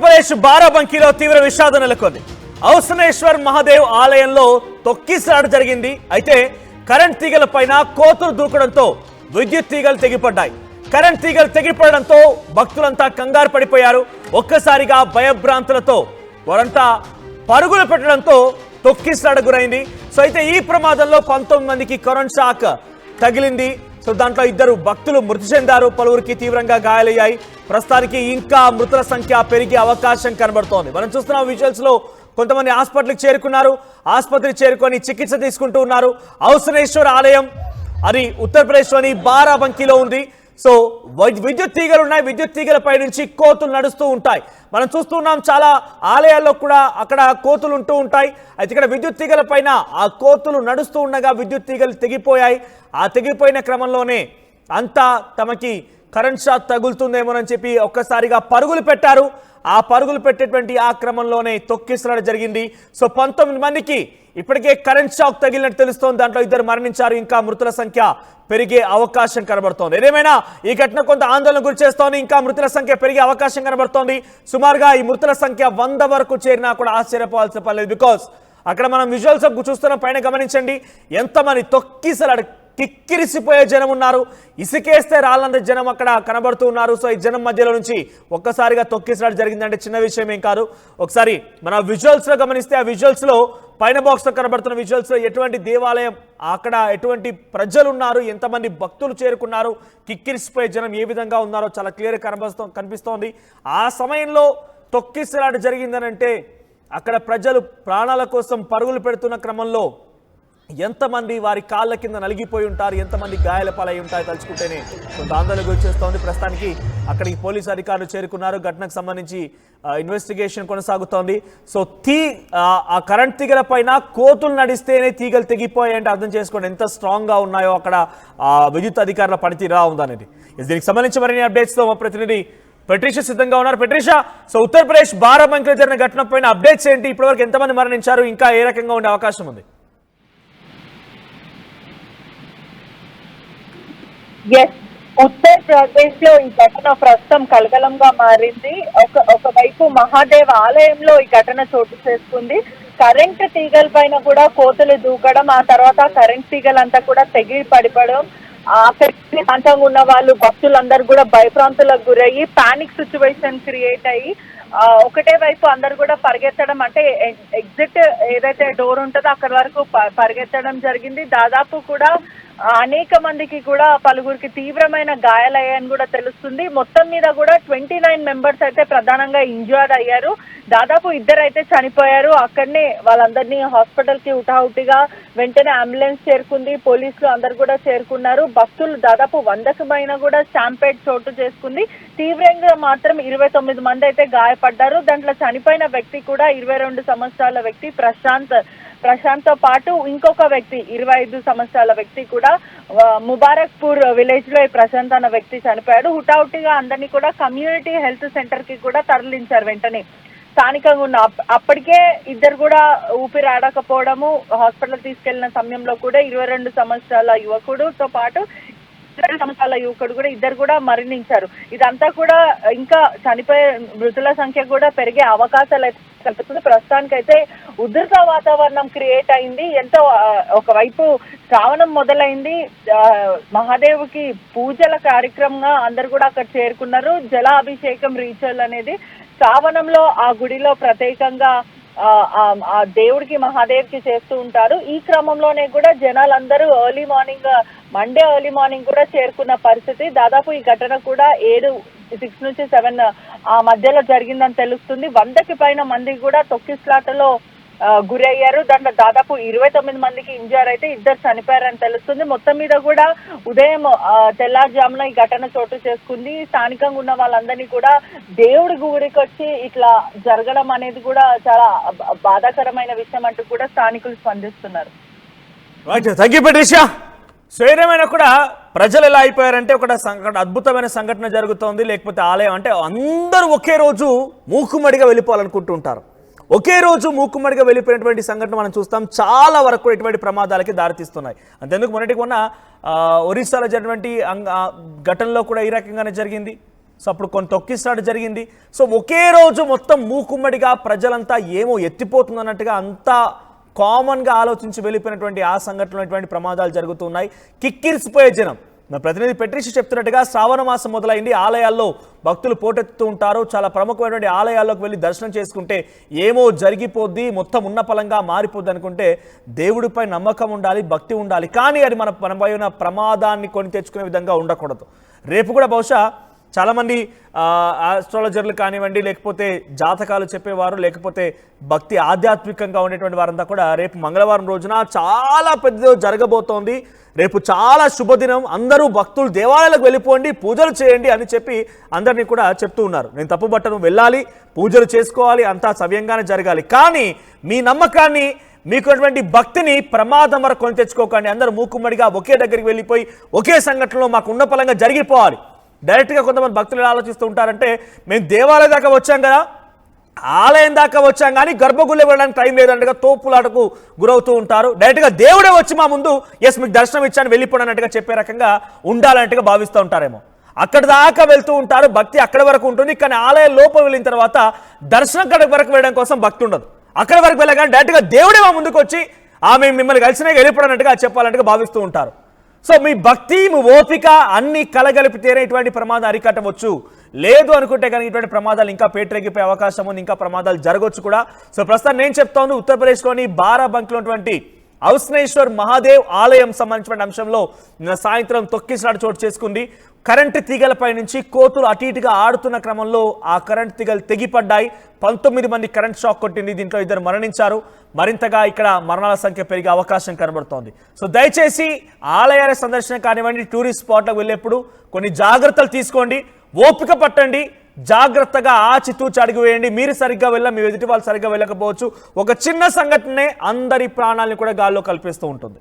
ఉత్తరప్రదేశ్ బారాబంకీలో తీవ్ర విషాదం నెలకొంది. ఔసనేశ్వర్ మహాదేవ్ ఆలయంలో తొక్కిసలాట జరిగింది. అయితే కరెంట్ తీగల పైన కోతులు దూకడంతో విద్యుత్ తీగలు తెగిపడ్డాయి. కరెంట్ తీగలు తెగిపడడంతో భక్తులంతా కంగారు పడిపోయారు. ఒక్కసారిగా భయభ్రాంతులతో వారంతా పరుగులు పెట్టడంతో తొక్కిసలాట గురైంది. సో అయితే ఈ ప్రమాదంలో 19 మందికి కరెంట్ షాక్ తగిలింది. సో దాంట్లో 2 భక్తులు మృతి చెందారు, పలువురికి తీవ్రంగా గాయాలయ్యాయి. ప్రస్తుతానికి ఇంకా మృతుల సంఖ్య పెరిగే అవకాశం కనబడుతోంది. మనం చూస్తున్నాం విజువల్స్ లో కొంతమంది హాస్పిటల్కి చేరుకున్నారు, ఆసుపత్రికి చేరుకొని చికిత్స తీసుకుంటూ ఉన్నారు. ఔసనేశ్వర్ ఆలయం అది ఉత్తరప్రదేశ్లోని బారాబంకీలో ఉంది. సో విద్యుత్ తీగలు ఉన్నాయి, విద్యుత్ తీగలపై నుంచి కోతులు నడుస్తూ ఉంటాయి. మనం చూస్తున్నాం చాలా ఆలయాల్లో కూడా అక్కడ కోతులు ఉంటూ ఉంటాయి. అయితే ఇక్కడ విద్యుత్ తీగల పైన ఆ కోతులు నడుస్తూ ఉండగా విద్యుత్ తీగలు తెగిపోయాయి. ఆ తెగిపోయిన క్రమంలోనే అంతా తమకి కరెంట్ షాక్ తగులుతుందేమోనని చెప్పి ఒక్కసారిగా పరుగులు పెట్టారు. ఆ పరుగులు పెట్టేటువంటి ఆ క్రమంలోనే తొక్కిసలాట జరిగింది. సో 19 మందికి ఇప్పటికే కరెంట్ షాక్ తగిలినట్టు తెలుస్తోంది. దాంట్లో 2 మరణించారు. ఇంకా మృతుల సంఖ్య పెరిగే అవకాశం కనబడుతోంది. ఏదేమైనా ఈ ఘటన కొంత ఆందోళన గురి చేస్తోంది. ఇంకా మృతుల సంఖ్య పెరిగే అవకాశం కనబడుతోంది. సుమారుగా ఈ మృతుల సంఖ్య 100 వరకు చేరినా కూడా ఆశ్చర్యపోవాల్సిన పర్లేదు. బికాస్ అక్కడ మనం విజువల్స్ చూస్తున్న పైన గమనించండి, ఎంతమంది తొక్కిసలాట కిక్కిరిసిపోయే జనం ఉన్నారు. ఇసుకేస్తే రాళ్ళంత జనం అక్కడ కనబడుతూ ఉన్నారు. సో ఈ జనం మధ్యలో నుంచి ఒక్కసారిగా తొక్కిసలాట జరిగిందంటే చిన్న విషయం ఏం కాదు. ఒకసారి మన విజువల్స్ లో గమనిస్తే ఆ విజువల్స్ లో పైన బాక్స్ లో కనబడుతున్న విజువల్స్ లో ఎటువంటి దేవాలయం, అక్కడ ఎటువంటి ప్రజలు ఉన్నారు, ఎంతమంది భక్తులు చేరుకున్నారు, కిక్కిరిసిపోయే జనం ఏ విధంగా ఉన్నారో చాలా క్లియర్ కనిపిస్తోంది. ఆ సమయంలో తొక్కిసలాట జరిగిందనంటే అక్కడ ప్రజలు ప్రాణాల కోసం పరుగులు పెడుతున్న క్రమంలో ఎంతమంది వారి కాళ్ళ కింద నలిగిపోయి ఉంటారు, ఎంతమంది గాయాల పాలై ఉంటాయి తలుచుకుంటేనే కొంత ఆందోళన గురిచేస్తోంది. ప్రస్తుతానికి అక్కడికి పోలీసు అధికారులు చేరుకున్నారు. ఘటనకు సంబంధించి ఇన్వెస్టిగేషన్ కొనసాగుతోంది. సో ఆ కరెంట్ తీగల పైన కోతులు నడిస్తేనే తీగలు తెగిపోయాయంటే అర్థం చేసుకోండి ఎంత స్ట్రాంగ్గా ఉన్నాయో అక్కడ విద్యుత్ అధికారుల పనితీరా ఉందనేది. దీనికి సంబంధించి మరిన్ని అప్డేట్స్తో మా ప్రతినిధి పెట్రిషా సిద్ధంగా ఉన్నారు. పెట్రిషా, సో ఉత్తరప్రదేశ్ బారాబంకీలో జరిగిన ఘటన పైన అప్డేట్స్ ఏంటి? ఇప్పటివరకు ఎంతమంది మరణించారు, ఇంకా ఏ రకంగా ఉండే అవకాశం ఉంది? ఉత్తరప్రదేశ్ లో ఈ ఘటన ప్రస్తుతం కలకలంగా మారింది. ఒకవైపు మహాదేవ్ ఆలయంలో ఈ ఘటన చోటు చేసుకుంది. కరెంట్ తీగల పైన కూడా కోతులు దూకడం, ఆ తర్వాత కరెంట్ తీగలంతా కూడా తెగి పడిపడడం, ప్రాంతంగా ఉన్న వాళ్ళు భక్తులందరూ కూడా భయప్రాంతులకు గురయ్యి పానిక్ సిచ్యువేషన్ క్రియేట్ అయ్యి ఒకటే వైపు అందరు కూడా పరిగెత్తడం, అంటే ఎగ్జిట్ ఏదైతే డోర్ ఉంటుందో అక్కడి వరకు పరిగెత్తడం జరిగింది. దాదాపు కూడా అనేక మందికి కూడా పలువురికి తీవ్రమైన గాయాలయ్యాయని కూడా తెలుస్తుంది. మొత్తం మీద కూడా 29 మెంబర్స్ అయితే ప్రధానంగా ఇంజూర్డ్ అయ్యారు. దాదాపు 2 అయితే చనిపోయారు. అక్కడనే వాళ్ళందరినీ హాస్పిటల్ కి హుటాహుటిగా వెంటనే అంబులెన్స్ చేరుకుంది, పోలీసులు అందరు కూడా చేరుకున్నారు. భక్తులు దాదాపు 100కి పైన కూడా స్టాంపేడ్ చోటు చేసుకుంది. తీవ్రంగా మాత్రం 29 మంది అయితే గాయపడ్డారు. దాంట్లో చనిపోయిన వ్యక్తి కూడా 22 సంవత్సరాల వ్యక్తి ప్రశాంత్ తో పాటు ఇంకొక వ్యక్తి 25 సంవత్సరాల వ్యక్తి కూడా ముబారక్పూర్ విలేజ్ లో ఈ ప్రశాంత్ అన్న వ్యక్తి చనిపోయాడు. హుటాహుటిగా అందరినీ కూడా కమ్యూనిటీ హెల్త్ సెంటర్ కి కూడా తరలించారు. వెంటనే స్థానికంగా ఉన్న అప్పటికే 2 కూడా ఊపిరి ఆడకపోవడము, హాస్పిటల్ తీసుకెళ్లిన సమయంలో కూడా 22 సంవత్సరాల యువకుడుతో పాటు 20 సంవత్సరాల యువకుడు కూడా 2 కూడా మరణించారు. ఇదంతా కూడా ఇంకా చనిపోయే మృతుల సంఖ్య కూడా పెరిగే అవకాశాలు అయితే కల్పిస్తుంది. ప్రస్తుతానికైతే ఉధృత వాతావరణం క్రియేట్ అయింది. ఎంతో ఒకవైపు శ్రావణం మొదలైంది, మహాదేవుకి పూజల కార్యక్రమంగా అందరు కూడా అక్కడ చేరుకున్నారు. జల అభిషేకం రీచల్ అనేది శ్రావణంలో ఆ గుడిలో ప్రత్యేకంగా ఆ దేవుడికి మహాదేవ్కి చేస్తూ ఉంటారు. ఈ క్రమంలోనే కూడా జనాలందరూ మండే ఎర్లీ మార్నింగ్ కూడా చేరుకున్న పరిస్థితి. దాదాపు ఈ ఘటన కూడా 6 నుంచి 7 ఆ మధ్యలో జరిగిందని తెలుస్తుంది. 100కి పైన మంది కూడా తొక్కిసలాటలో గురయ్యారు. దాంట్లో దాదాపు 29 మందికి ఇంజూర్ అయితే 2 చనిపోయారని తెలుస్తుంది. మొత్తం మీద కూడా ఉదయం తెల్లారుజామున ఈ ఘటన చోటు చేసుకుంది. స్థానికంగా ఉన్న వాళ్ళందరినీ కూడా దేవుడి గుడికి వచ్చి ఇట్లా జరగడం అనేది కూడా చాలా బాధాకరమైన విషయం అంటూ కూడా స్థానికులు స్పందిస్తున్నారు. సో ఏదేమైనా కూడా ప్రజలు ఎలా అయిపోయారంటే ఒక అద్భుతమైన సంఘటన జరుగుతోంది, లేకపోతే ఆలయం అంటే అందరూ ఒకే రోజు మూకుమ్మడిగా వెళ్ళిపోవాలనుకుంటూ ఉంటారు. ఒకే రోజు మూకుమ్మడిగా వెళ్ళిపోయినటువంటి సంఘటన మనం చూస్తాం. చాలా వరకు ఇటువంటి ప్రమాదాలకి దారితీస్తున్నాయి. అంతేందుకు మొన్న ఒరిస్సాలో జరిగినటువంటి ఘటనలో కూడా ఈ రకంగానే జరిగింది. సో అప్పుడు కొంత తొక్కిసలాట జరిగింది. సో ఒకే రోజు మొత్తం మూకుమ్మడిగా ప్రజలంతా ఏమో ఎత్తిపోతుంది అన్నట్టుగా అంతా కామన్గా ఆలోచించి వెళ్ళిపోయినటువంటి ఆ సంఘటనలో ఇటువంటి ప్రమాదాలు జరుగుతున్నాయి. కిక్కిరిసిపోయే జనం. నా ప్రతినిధి పెట్రిషి చెప్తున్నట్టుగా శ్రావణ మాసం మొదలైంది. ఆలయాల్లో భక్తులు పోటెత్తుతూ ఉంటారు. చాలా ప్రముఖమైనటువంటి ఆలయాల్లోకి వెళ్ళి దర్శనం చేసుకుంటే ఏమో జరిగిపోద్ది, మొత్తం ఉన్న పలంగా మారిపోద్ది అనుకుంటే దేవుడిపై నమ్మకం ఉండాలి, భక్తి ఉండాలి. కానీ అది మనపై ఉన్న ప్రమాదాన్ని కొని తెచ్చుకునే విధంగా ఉండకూడదు. రేపు కూడా బహుశా చాలామంది ఆస్ట్రాలజర్లు కానివ్వండి, లేకపోతే జాతకాలు చెప్పేవారు, లేకపోతే భక్తి ఆధ్యాత్మికంగా ఉండేటువంటి వారంతా కూడా రేపు మంగళవారం రోజున చాలా పెద్దదో జరగబోతోంది. రేపు చాలా శుభదినం, అందరూ భక్తులు దేవాలయాలకు వెళ్ళిపోండి, పూజలు చేయండి అని చెప్పి అందరినీ కూడా చెప్తూ ఉన్నారు. నేను తప్పుబట్టను, వెళ్ళాలి, పూజలు చేసుకోవాలి, అంతా సవ్యంగానే జరగాలి. కానీ మీ నమ్మకాన్ని, మీకున్నటువంటి భక్తిని ప్రమాదం వరకు కొని తెచ్చుకోకండి. అందరూ మూకుమ్మడిగా ఒకే దగ్గరికి వెళ్ళిపోయి ఒకే సంఘటనలో మాకు ఉన్న పలంగా జరిగిపోవాలి. డైరెక్ట్గా కొంతమంది భక్తులు ఆలోచిస్తూ ఉంటారంటే, మేము దేవాలయం దాకా వచ్చాం కదా, ఆలయం దాకా వచ్చాం కానీ గర్భగుడిలో వెళ్ళడానికి టైం లేదన్నట్టుగా తోపులాటకు గురవుతూ ఉంటారు. డైరెక్ట్గా దేవుడే వచ్చి మా ముందు ఎస్ మీకు దర్శనం ఇచ్చాను వెళ్ళిపోయినట్టుగా చెప్పే రకంగా ఉండాలన్నట్టుగా భావిస్తూ ఉంటారేమో. అక్కడ దాకా వెళ్తూ ఉంటారు, భక్తి అక్కడి వరకు ఉంటుంది. కానీ ఆలయం లోపల వెళ్ళిన తర్వాత దర్శనం అక్కడి వరకు వెళ్ళడం కోసం భక్తి ఉండదు. అక్కడి వరకు వెళ్ళగానే డైరెక్ట్గా దేవుడే మా ముందుకు వచ్చి ఆమె మిమ్మల్ని కలిసినా వెళ్ళిపోయినట్టుగా చెప్పాలన్నట్టుగా భావిస్తూ ఉంటారు. సో మీ భక్తి, మీ ఓపిక అన్ని కలగలిపితేనే ఇటువంటి ప్రమాదం అరికట్టవచ్చు. లేదు అనుకుంటే కనుక ఇటువంటి ప్రమాదాలు ఇంకా పేటరెక్కిపోయే అవకాశం ఉంది, ఇంకా ప్రమాదాలు జరగవచ్చు కూడా. సో ప్రస్తుతం నేను చెప్తాను, ఉత్తరప్రదేశ్లోని బారాబంకిలో ఉన్నటువంటి ఔస్నేశ్వర్ మహాదేవ్ ఆలయం సంబంధించిన అంశంలో నిన్న సాయంత్రం తొక్కిసలాట చోటు చేసుకుంది. కరెంటు తీగలపై నుంచి కోతులు అటు ఇటుగా ఆడుతున్న క్రమంలో ఆ కరెంటు తీగలు తెగిపడ్డాయి. 19 మంది కరెంట్ షాక్ కొట్టింది. దీంట్లో 2 మరణించారు. మరింతగా ఇక్కడ మరణాల సంఖ్య పెరిగే అవకాశం కనబడుతోంది. సో దయచేసి ఆలయాల సందర్శన కానివ్వండి, టూరిస్ట్ స్పాట్లకు వెళ్ళేప్పుడు కొన్ని జాగ్రత్తలు తీసుకోండి, ఓపిక పట్టండి, జాగ్రత్తగా ఆచితూచి అడుగు వేయండి. మీరు సరిగ్గా మీ ఎదుటి వాళ్ళు సరిగ్గా వెళ్ళకపోవచ్చు. ఒక చిన్న సంఘటనే అందరి ప్రాణాలను కూడా గాల్లో కల్పిస్తూ ఉంటుంది.